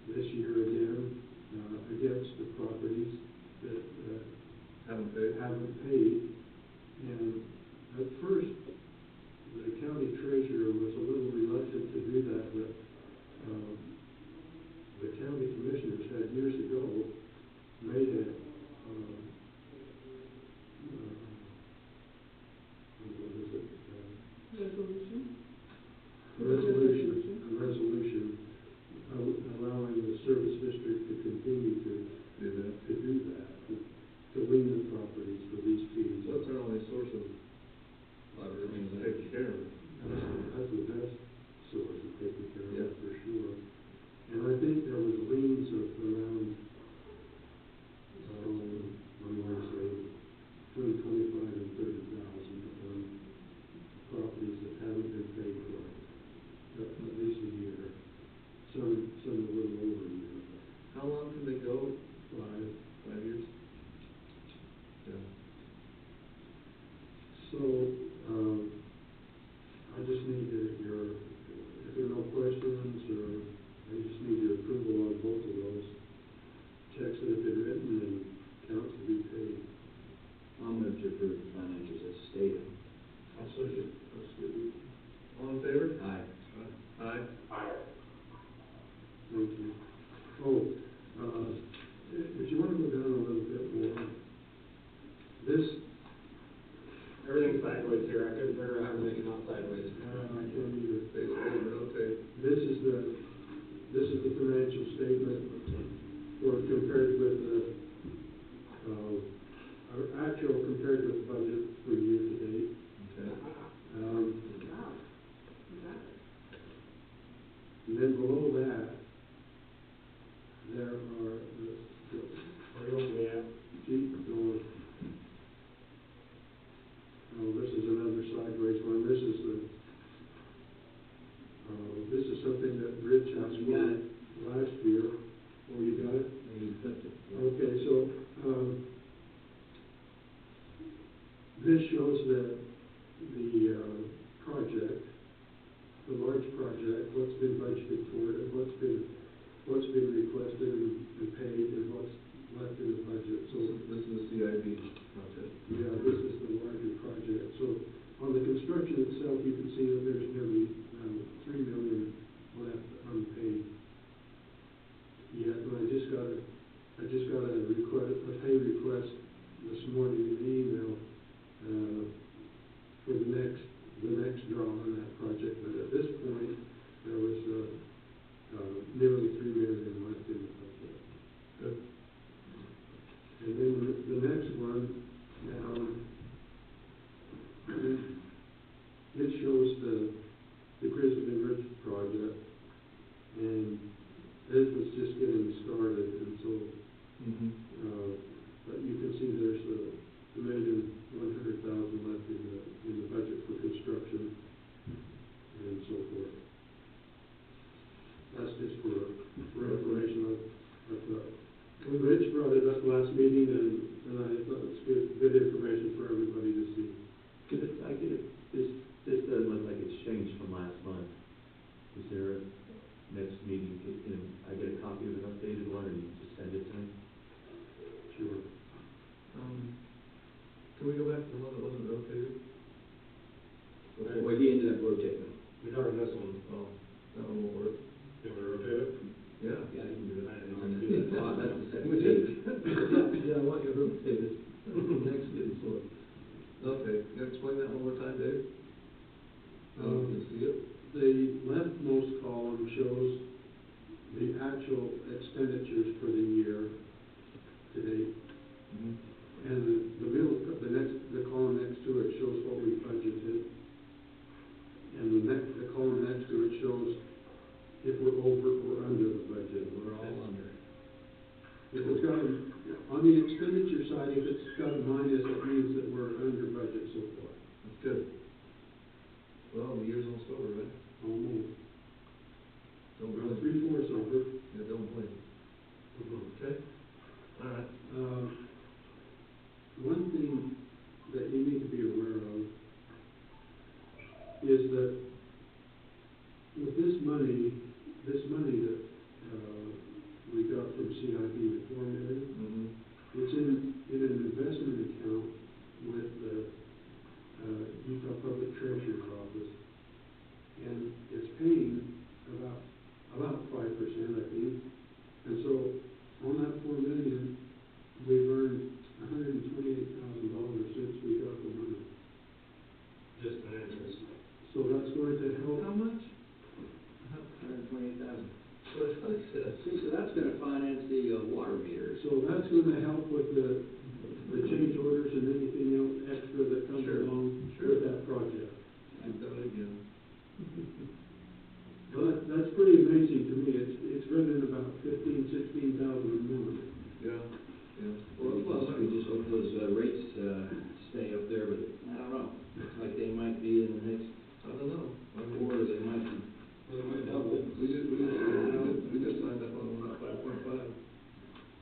this year again, against the properties that, haven't paid. And at first, the county treasurer was a little reluctant to do that, but, the county commissioners had years ago made a, what is it? Resolution. A resolution allowing the service district to continue to Do that. to lien the properties for these fees. So that's our only source of leverage, take care of it. That's the best source of taking care of Yeah. it, for sure. And I think there was liens of around, what do I say, between 25 and 30,000 on properties that haven't been paid for at least a year. Some a little over a year. How long can they go? 5 years? Yeah. So, I just need your, if there are no questions, or I just need your approval on both of those checks that have been written and accounts to be paid. I'll move to approve the financials as stated. I'll second. That's good. All in favor? Aye. Aye. Thank you. Oh, if you want to go down a little bit more, this, Everything's sideways here. I couldn't figure out how to make it not sideways. I can't either. They say rotate. This is the financial statement for compared with the, our actual compared with budget for year to date. Okay. Wow. And then below that, there are Where you want me at? keep going. Oh, this is another sideways one. This is something that Rich asked You got it. for last year. Oh, you got it? Okay, so, this shows that the project, the large project, what's been budgeted for it, and what's been requested and paid, and what's left in the budget. So, This is the CIB project. yeah, this is the larger project. So, on the construction itself, you can see that there's nearly $3 million left unpaid yet. And I just got a request, a pay request this morning in the email for the next draw on that project. But at this point, there was nearly $3 million left in the budget. Good. And then the next one down, it shows the Grizzly Ridge project, and it was just getting started, and so, but you can see there's $1,100,000 left in the budget for construction and so forth. That's just for information. I thought, Rich brought it up last meeting, and I thought it was good information for everybody to see. This doesn't look like it's changed Good. Well, the year's almost over, right? Almost. Don't About blink. 3/4 over. Yeah, don't blink. Okay? All right. One thing that you need to be aware of is that with this money that, we got from CIP, the $4 million, Mm-hmm. it's in an investment account with the, Utah Public Treasurer's Office. And it's paying about 5%, I think. And so on that $4 million, we've earned $128,000 since we got the money. Just an interest. So that's going to help. How much? 128,000. What is this? See, so that's gonna finance the, water meters. So that's gonna help with the change orders and anything else extra that comes Sure, along sure. with that project. You've done it again. But that's pretty amazing to me. It's running about 16,000 a month. Yeah, yeah. Well, we just hope those, rates, stay up there, but I don't know. Looks like they might be in the next I don't know. I mean, quarter, they might be. Well, it might double. we just signed up on one at 5.5.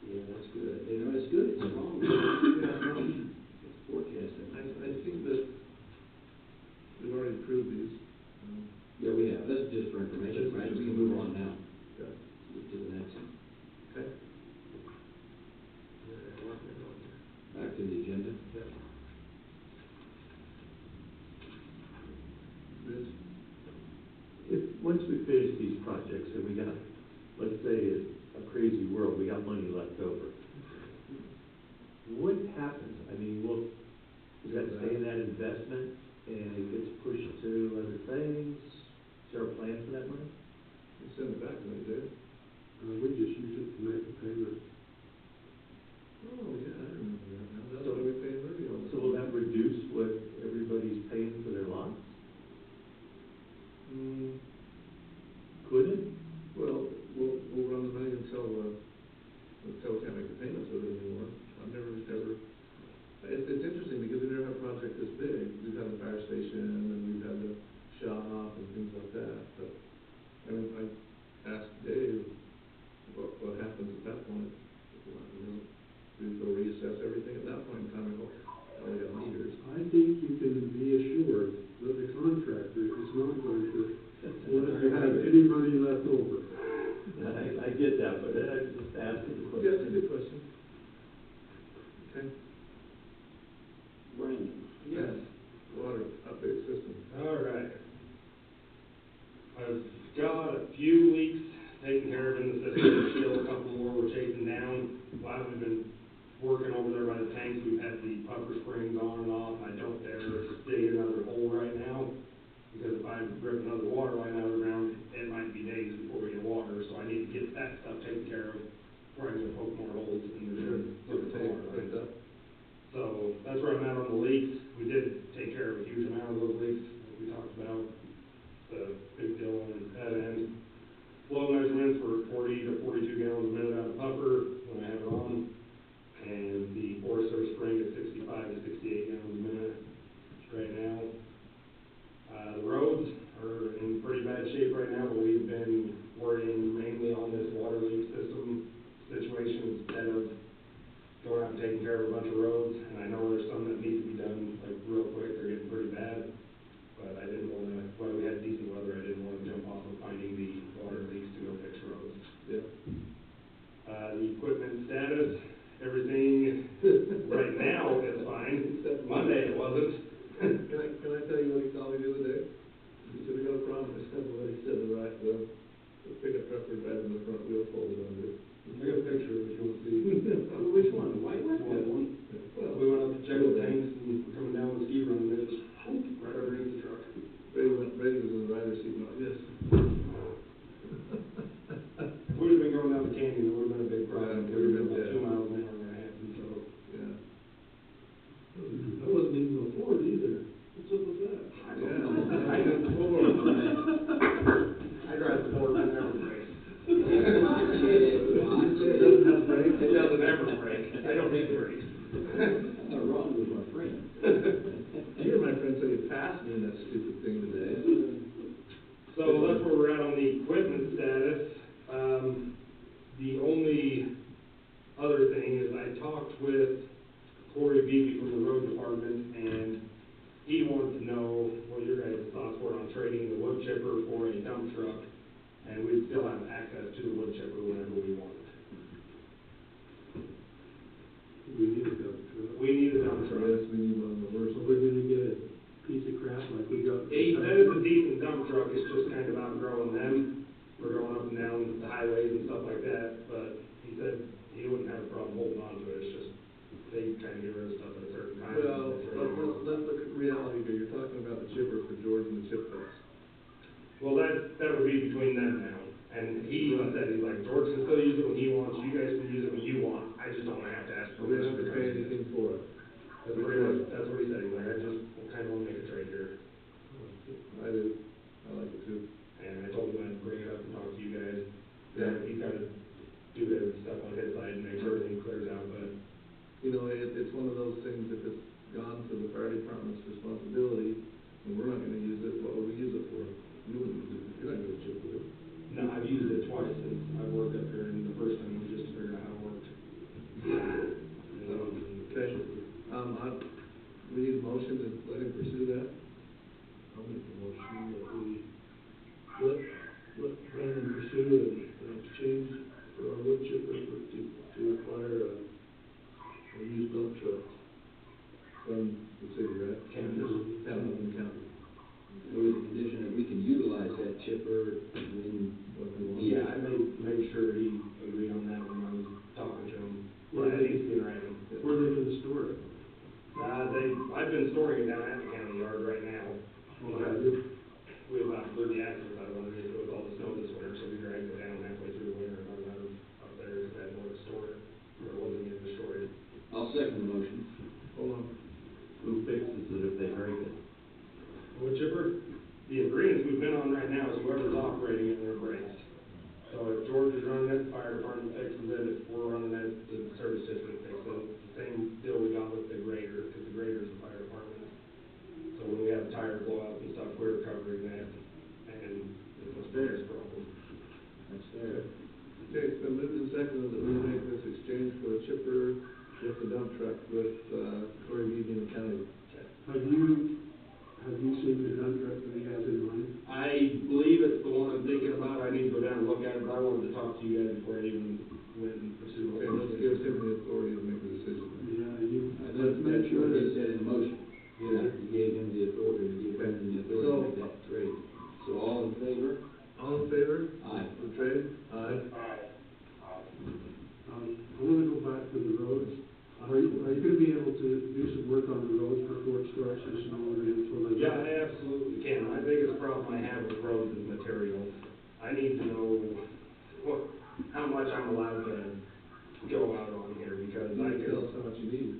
Yeah, that's good. You know, it's good, it's strong. Yeah, It's forecasting. I think that we've already approved these. Yeah, we have. That's just for information, right? We can move on now. Yeah. Get to the next. Okay. Back to the agenda. Yeah. Rich? Once we finish these projects and we got, let's say, a crazy world, we got money left over, what happens? I mean, does that stay in that investment and it gets pushed to other things? Is there a plan for that money? You send it back to me, Dave. We just use it to make the payment. Oh, yeah, I remember that now. That's why we pay Murphy all the So will that reduce what everybody's paying for their lots? Could it? Well, we'll run the money until we can't make the payments with it anymore. It's interesting because we never had a project this big. We've had the fire station and we've had the shop and things like that, but, I mean, I asked Dave what happens at that point. You know, do we go reassess everything at that point in time and go, oh, we got meters? I think you can be assured that the contractor is not going to let you have any money left over. I get that, but I'm just asking the question. Yeah, that's a good question. Okay. Brandon. Yes. Water update system. All right. I've got a few leaks taken care of in the system, there's still a couple more we're chasing down. While we've been working over there by the tanks, we've had the puffer springs on and off. I don't dare dig another hole right now, because if I rip another water line out of the ground, it might be days before we get water, so I need to get that stuff taken care of before I can poke more holes in the water lines. So that's where I'm at on the leaks. We did take care of a huge amount of those leaks, like we talked about. The big deal on that end. Flow measurements were 40 to 42 gallons a minute out of puffer when I have it on. And the Forest Service spring is 65 to 68 gallons a minute. chipper for a dump truck, and we'd still have access to the wood chipper whenever we wanted. We need a dump truck. We need a dump truck. Yes, we need one of the worst. So we're gonna get a piece of crap like we got. He said it's a decent dump truck, it's just kind of outgrowing them. We're going up and down the highways and stuff like that, but he said he wouldn't have a problem holding on to it, it's just, they kind of get rid of stuff at a certain time. Well, let's look at reality here. You're talking about the chipper for George and the chip fix. Well, that would be between them now, and he even said, he's like, George can still use it when he wants, you guys can use it when you want, I just don't wanna have to ask So we don't permission have to to pay come. anything for it. That's pretty much, that's what he said, he's like, I just kind of wanna make a trade here. I do. I like it too. And I told him I'd bring it up and talk to you guys. Yeah. He's gotta do his stuff on his side and make sure everything clears out, but You know, it's one of those things, if it's gone to the fire department's responsibility, and we're not gonna use it, what would we use it for? You wouldn't use it, you're not gonna chip with it. no, I've used it twice since I've worked up here, and the first time was just to figure out how it worked. So, okay, we need a motion to let him pursue that? I'll make the motion that we let Brandon pursue an exchange for our wood chipper to acquire a used dump truck. From the city, right? County. County. With the condition that we can utilize that chipper when we want. Yeah, I made sure he agreed on that when I was talking to him. Well, Yeah, he's been writing. Where are they gonna store it? I've been storing it down at the county yard right now. We about blew the axles out of underneath it with all the snow this winter, so we dragged it down halfway through the winter and got it out of up there, because I had nowhere to store it, or it wasn't getting destroyed. I'll second the motion. Hold on. Who fixes it if they break it? Wood chipper, the agreements we've been on right now is whoever's operating it, they're braced. So if George is running it, the fire department fixes it, if we're running it, the service district fixes it. It's the same deal we got with the grader, because the grader's the fire department. So when we have tire blowouts and stuff, we're covering that, and it's a fair problem. That's fair. Okay, it's been moved and seconded that we make this exchange for a chipper with the dump truck with, Corey Beaver in the county. Have you seen the dump truck that he has in mind? I believe it's the one I'm thinking about, I need to go down and look at it, but I wanted to talk to you guys before I even went and pursued Okay, it. let's give him the authority to make the decision. Let's make sure he said in the motion. Yeah. He gave him the authority, to give him the authority to make that trade. So all in favor? All in favor? Aye. For the trade? Aye. I wanna go back to the roads. Are you gonna be able to do some work on the roads before it starts to snow or anything like Yeah, that? I absolutely can. My biggest problem I have with roads is material. I need to know how much I'm allowed to go out on here, because You I can could, tell us how much you need.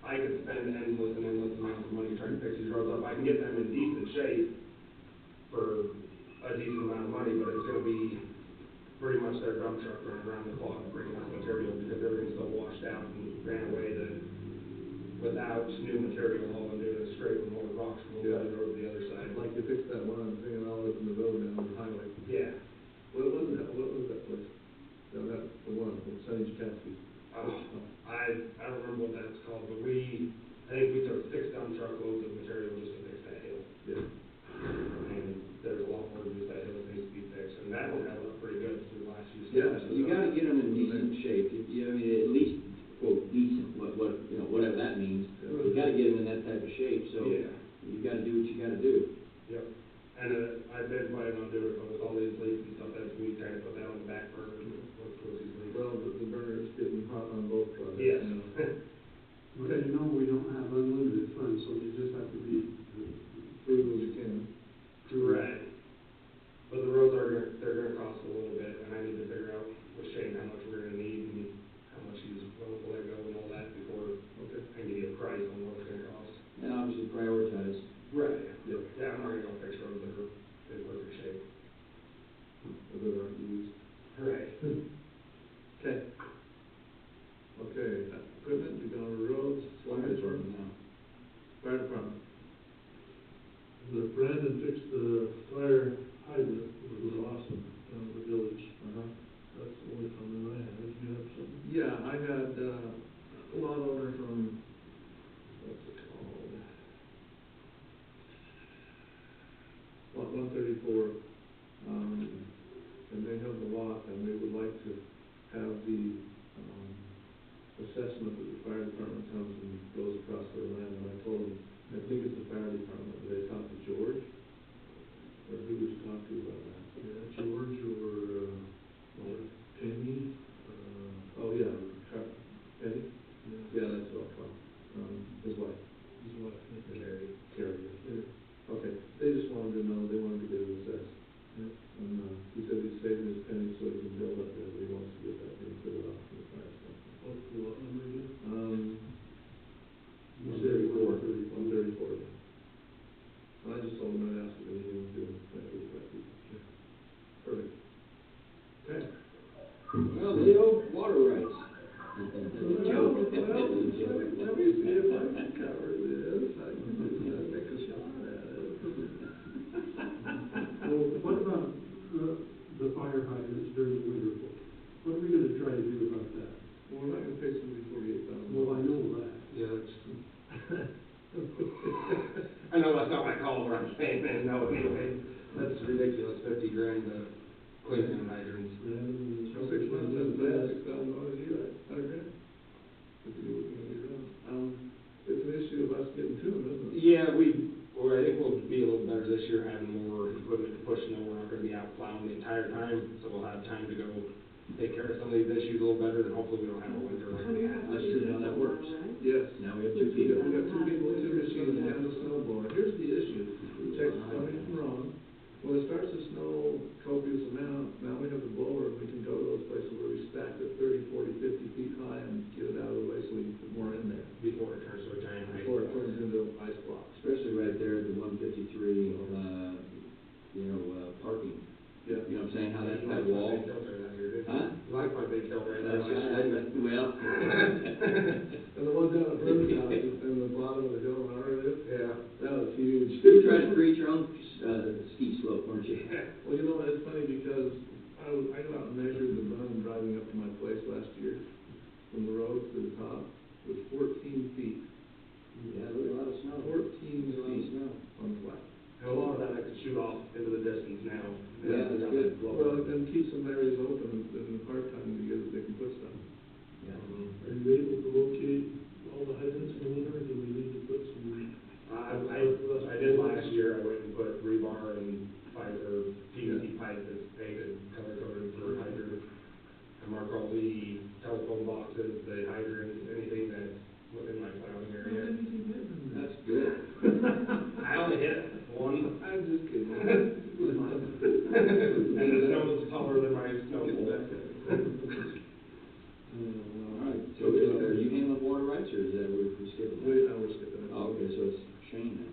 I could spend endless amounts of money trying to fix these roads up. I can get them in decent shape for a decent amount of money, but it's gonna be pretty much their dump truck running around the clock bringing us material, because everything's so washed out and ran away that without new material, all I'm doing is scraping more rocks from one side of the road to the other side. Like you fixed that one, I'm thinking all the way from the road down the highway. Yeah. What was that place? No, that's the one, from Sonny Jackowski. I don't remember what that's called, but I think we took 6 dump truck loads of material just to fix that hill. Yeah. And there's a lot more than just that hill that needs to be fixed, and that one held up pretty good through the last few Yeah, snows. You gotta get them in decent shape. I mean, at least, quote, decent, whatever that means. Yeah. You gotta get them in that type of shape, so Yeah. you gotta do what you gotta do. Yep. And I've been planning on doing it, but with all these leaks and stuff, we kind of put that on the back burner with these leaks. Well, the burner's getting hot on both projects. Yes. now. Well, you know, we don't have unlimited funds, so you just have to be Prove as you can. Right. But the roads they're gonna cost a little bit, and I need to figure out with Shane how much we're gonna need and how much he's willing to let go and all that before Okay. I can give you a price on what it's gonna cost. And obviously prioritize. Right. Yep. Yeah, I'm not gonna go fix roads that are in perfect shape. Or that aren't used. Right. Okay. Okay, equipment, we go on the roads, Fire department now. fire department. Brandon fixed the fire hydrant, it was awesome, down at the village. That's the only comment I had. Did you have something? Yeah, I had, a lot owner from, what's it called? 134, and they have the lot, and they would like to have the, assessment that the fire department comes and goes across their land, and I told them, I think it's the fire department, but they talked to George, or who was talking to about that? Yeah, George or, Penny, Oh, yeah, Eddie? yeah, Yeah, that's what I'll call, his wife. his wife, yeah. Carrie. Okay, they just wanted to know, they wanted to get it assessed. Yeah. And, he said he's saving his pennies so he can build up there, but he wants to get that thing cleared off from the fire stuff. What's the lot number again? You said 134, yeah. And I just told him I'd ask if they needed to do it, that was right. Perfect. Okay. Well, Leo, water rights. Well, let me see if I can cover this, I can do that, make a shot at it. Well, what about the fire hydrants during the winter? What are we gonna try to do about that? Well, we're not gonna pay somebody $48,000. Well, I know that. Yeah, that's. I know that's not my call, where I'm saying that, no, anyway, that's ridiculous, 50 grand to clean them hydrants. For 6 months, that's bad, $6,000 a year, $100,000. If you do what you want to get done. It's an issue of us getting to them, isn't it? Yeah, well, I think we'll be a little better this year, having more equipment to push snow. We're not gonna be out plowing the entire time, so we'll have time to go take care of some of these issues a little better, and hopefully we don't have a winter like we had. Let's see how that works. Yes. Now we have We 2 people. got 2 people, 2 machines, and a snow blower. Here's the issue, check, tell me if I'm wrong. When it starts to snow copious amount, now we have the blower, we can go to those places where we stack it 30, 40, 50 feet high and get it out of the way so we can put more in there. Before it turns to a giant ice. Before it turns into ice blocks. Especially right there at the 153, parking. Yeah. You know what I'm saying, how You that like my wall. big filter that here, didn't you? Huh? You like my big filter right there. Well. And the one down at Burns House, in the bottom of the hill in Arrowhead, Yeah. that was huge. You tried to create your own ski slope, weren't you? Well, you know what, it's funny because I go out and measured the run driving up to my place last year, from the road to the top, it was 14 feet. Yeah, there's a lot of snow. 14 There's a lot of feet snow. on flat. And a lot of that I could shoot off into the distance now. Yeah, that's good. Well, and keep some areas open in the hard time to get, they can put stuff. Yeah. Are you able to locate all the hydrants in the winter, or do we need to put some? I did last year, I went and put rebar and fiber, PVC pipe that's painted, color coded for hydrant. I marked all the telephone boxes, the hydrants, anything that's within my plowing area. That's good. I only hit one. I'm just kidding. And the snow was taller than my snow pole. All right, so are you handling water rights, or is that, we're skipping that? We're skipping it. Oh, okay, so it's Shane now.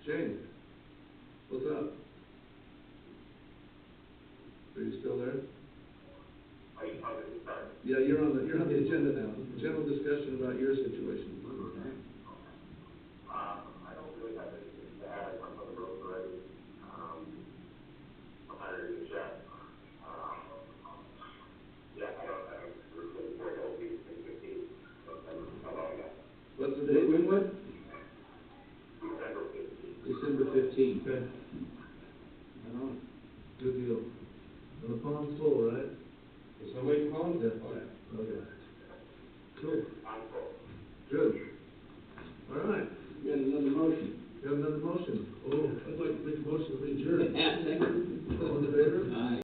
Shane, what's up? Are you still there? Are you talking, sorry? Yeah, you're on the agenda now. General discussion about your situation. I don't really have anything to add. I'm on the road already. I'm hiring a chef. Yeah, I don't, we're looking forward to hopefully it's 15. That's all I got. What's the date? When what? December 15th. December 15th. Okay, Right on. good deal. And the pond's full, right? Is somebody calling? Yeah. Oh, yeah. Okay. Cool. I'm full. Good.